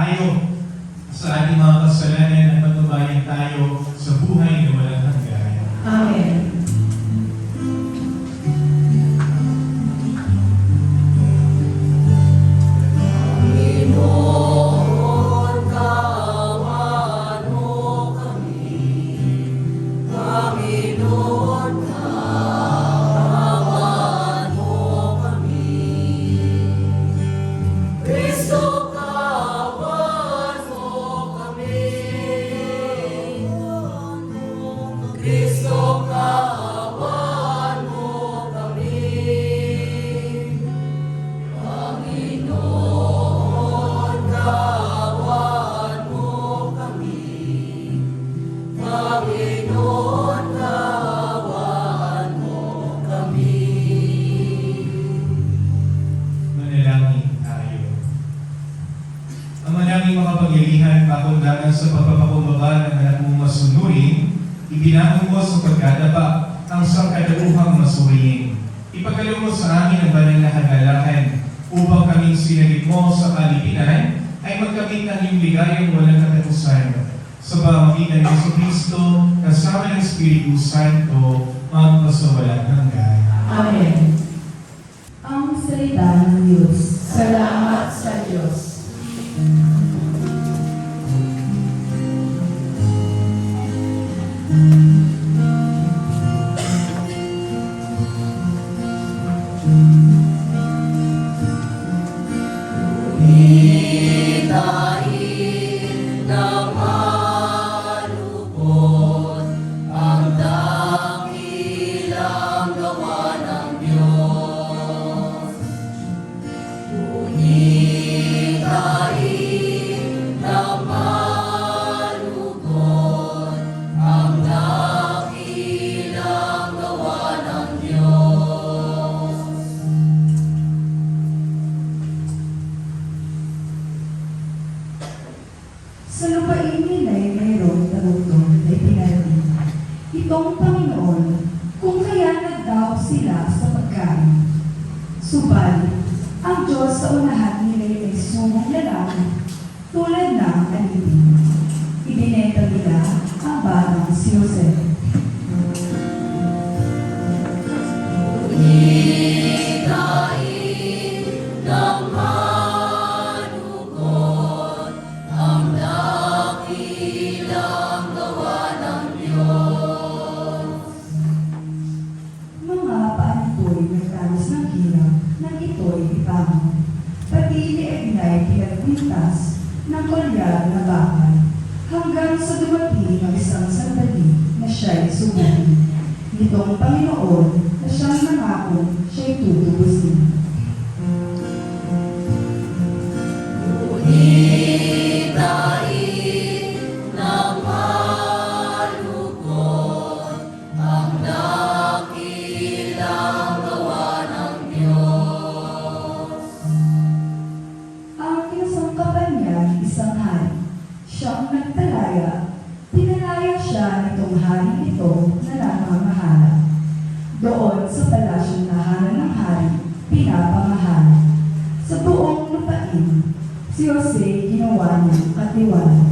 tayo sa ating mga kasalanan at patubayan tayo sa buhay na walang hanggan. Amen. Pakundangan sa pagpapakumbaba ng anak mong masunurin, ibinangon mo sa pagkadapa ang sangkadauhang masuriin. Ipagalo mo sa amin ang banal na kagalakan upang kaming sinagip mo sa kalipinan ay magkamit ng iyong ligayang walang katapusan. Sa pamamagitan ng Jesucristo, kasama ng Espiritu Santo, magpasawalang hanggan. Amen. Ang salita ng Diyos. Salamat sa Diyos. Sa lupain nila ay mayroong tarutong na ipinarating. Itong Panginoon, kung kaya nagdaw sila sa pagkain. Subalit, ang Diyos sa unahan nila ay may sumong lalaki, tulad ng alipin. Ibinenta nila ang batang si Jose. Pinagpintas ng kolyar na bakal hanggang sa dumating ang isang sandali na siya'y sumuli. Nitong Panginoon na siyang nangako siya'y tutubusin. Siyang nagtalaya, pinalaya siya nitong hari ito na namamahala. Doon sa palasyong tahanan ng hari, pinapamahala. Sa buong lupain, si Jose ginawa niyang katiwala.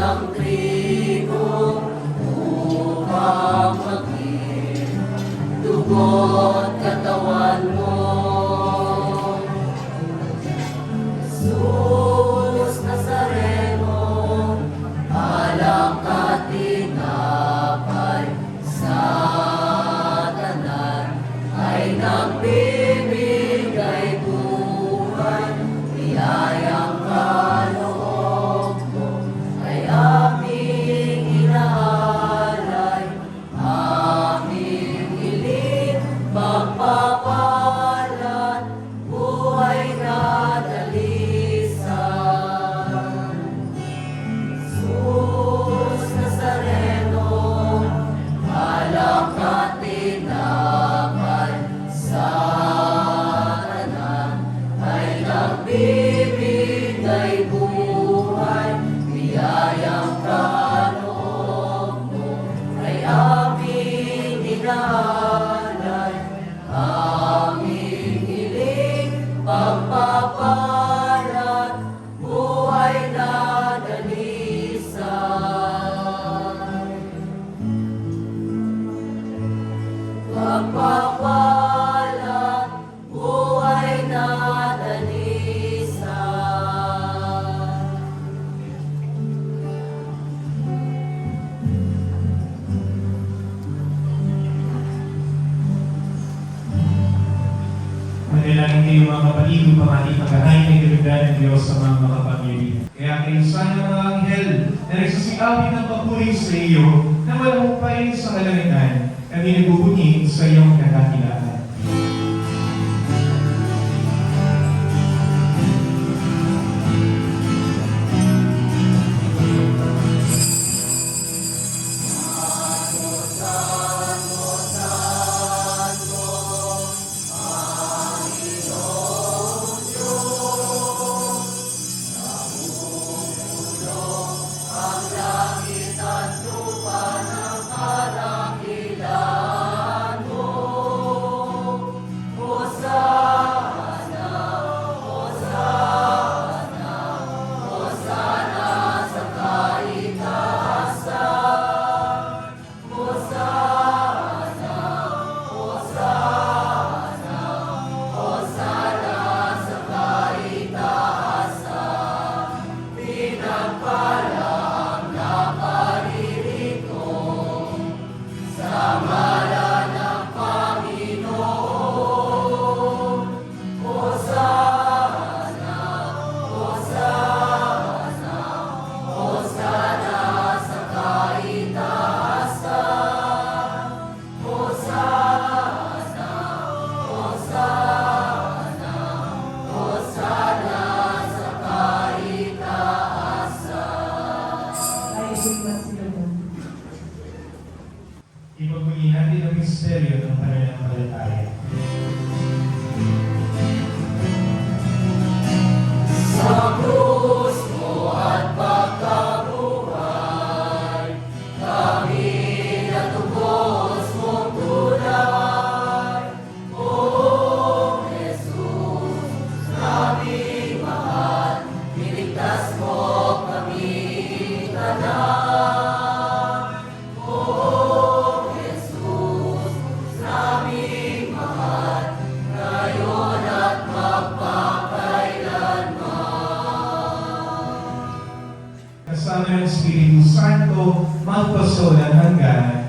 ng trigo upang maging dugo't katawan mo. Jesus Nazareno, alak at tinapay sa tanan ay nagbibigay buhay, biyayang kaloob mo ay aming inaalay, aming hiling pagpapalat, buhay na dalisan. Jesus Nazareno, alak at tinapay sa tanan ay nagbibigay buhay, biyayang kaloob mo ay aming inaalay, aming hiling pagpapalat, buhay na dalisan. Pagpapalat, buhay na dalisan. Manalangin kayo mga kapatid upang ating pagkahain ng kalugdan ng Diyos sa mga makapangyarihan. Kaya kayo sana mga anghel na nagsasikapin ng papuri sa iyo na walang upay sa kalangitan, kami nagbubunyi sa iyong kadakilaan. Ipagmuli natin ang misteryo ng pananampalataya. Sa krus mo at pagkabuhay, kami natubos mong tunay. O Jesus, aming mahal, niligtas mo kami tanan. Kasama ng Espiritu Santo, magpasolan hanggan.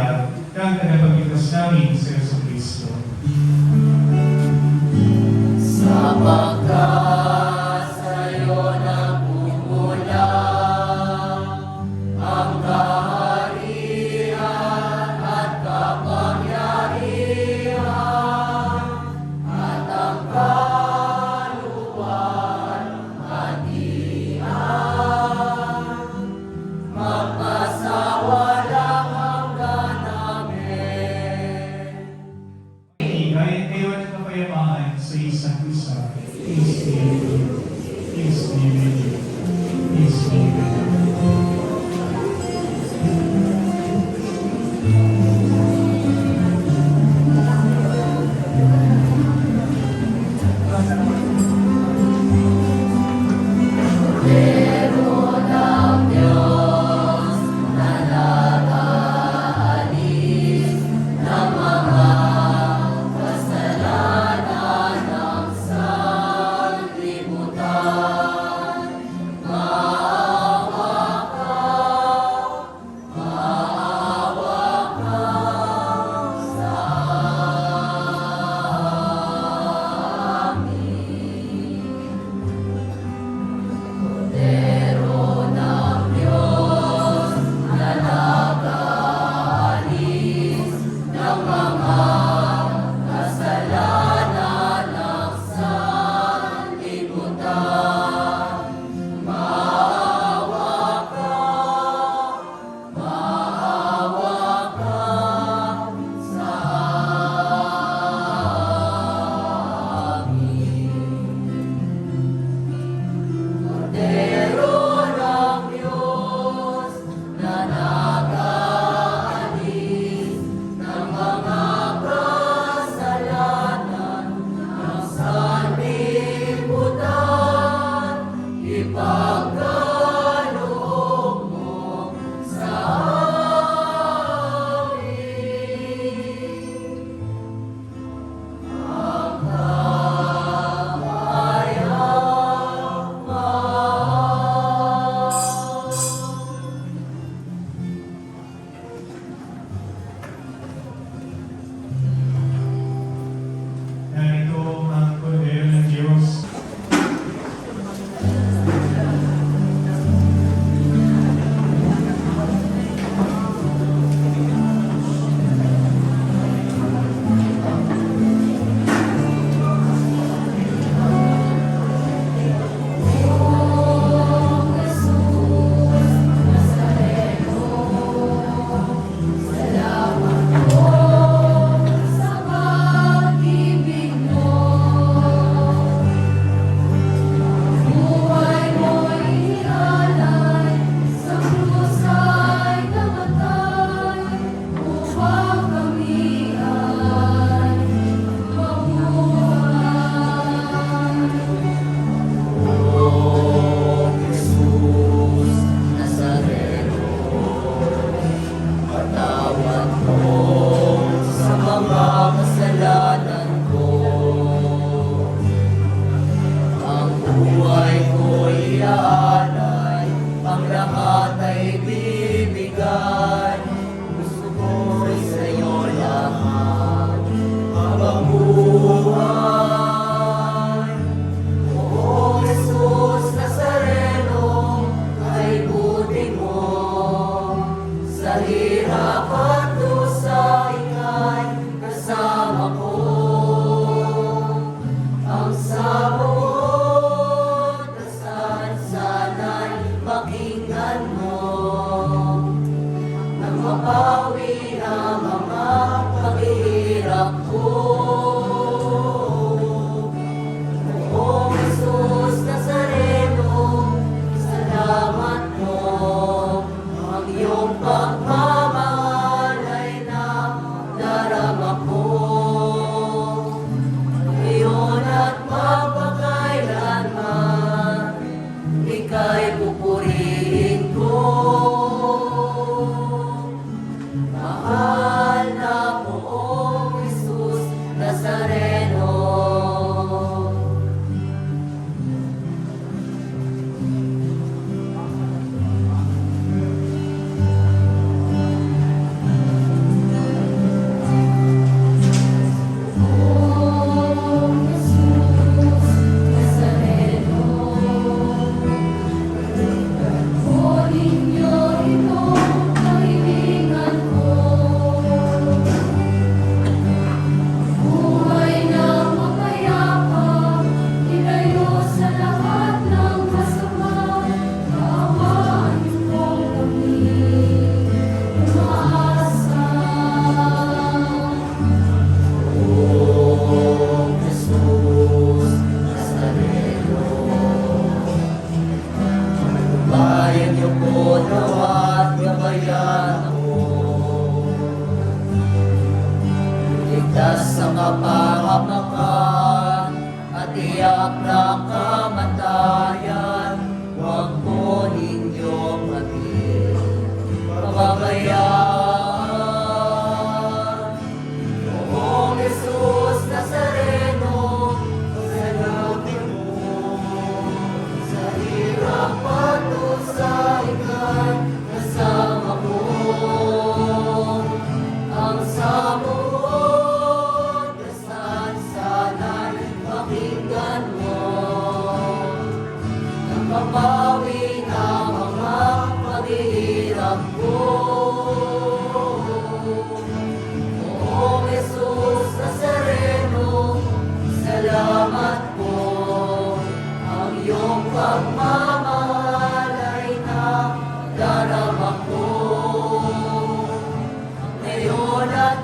hiyag kang tagapagligtas namin sa Jesucristo. Sapagkat sa'yo nagmumula ang kaharian at kapangyarihan at ang kaluwalhatian magpasawalang hanggan namin. Hingay kayo at kapayapaan sa isang isa. Peace be with you. Peace be with you. Peace be with you. Pero ng Diyos na nag-aalis ng mga kasalanan ng sanlibutan. Maawa ka sa amin. Pero ng Diyos na nag-aalis ng mga kasalanan ng sanlibutan. Maawa ka sa amin. Pero ng Diyos na nag-aalis ng mga kasalanan ng sanlibutan, ipagkaloob mo sa amin ang kapayapaan. Narito ang kordero ng Diyos. Sa pag-ibig mo, buhay mo'y inalay, sa krus ay namatay, upang kami ay mabuhay. O Jesus Nazareno, patawad mo sa mga kasalanan ko. Ang buhay ko'y iaalay, ang lahat ay bibigay. Gusto ko'y sa'yo lahat habang buhay. O Jesus Nazareno, ay buti mo sa hirap at dusa, ika'y kasama ko. Ang sabot na sana'y pakinggan mo, nang mapawi ang mga paghihirap ko. O Jesus Nazareno, salamat mo. Ang iyong pagmamahal ay nadarama ko. Ngayon at mapakailanman, ika'y pupurihin ko. Mahal na Poong Jesus Nazareno. ligtas sa kapahamakan at tiyak na kamatayan. Huwag po ninyong pababayaan. Poong Jesus Nazareno, salamat mo sa hirap at usahigan. Kasama mo ang sabuot, kasansanan, pakinggan mo. Napapawi na mga paghihirap ko. Poong Jesus Nazareno, salamat po. Ang iyong pagmamahal ay nadarama ko. Ngayon at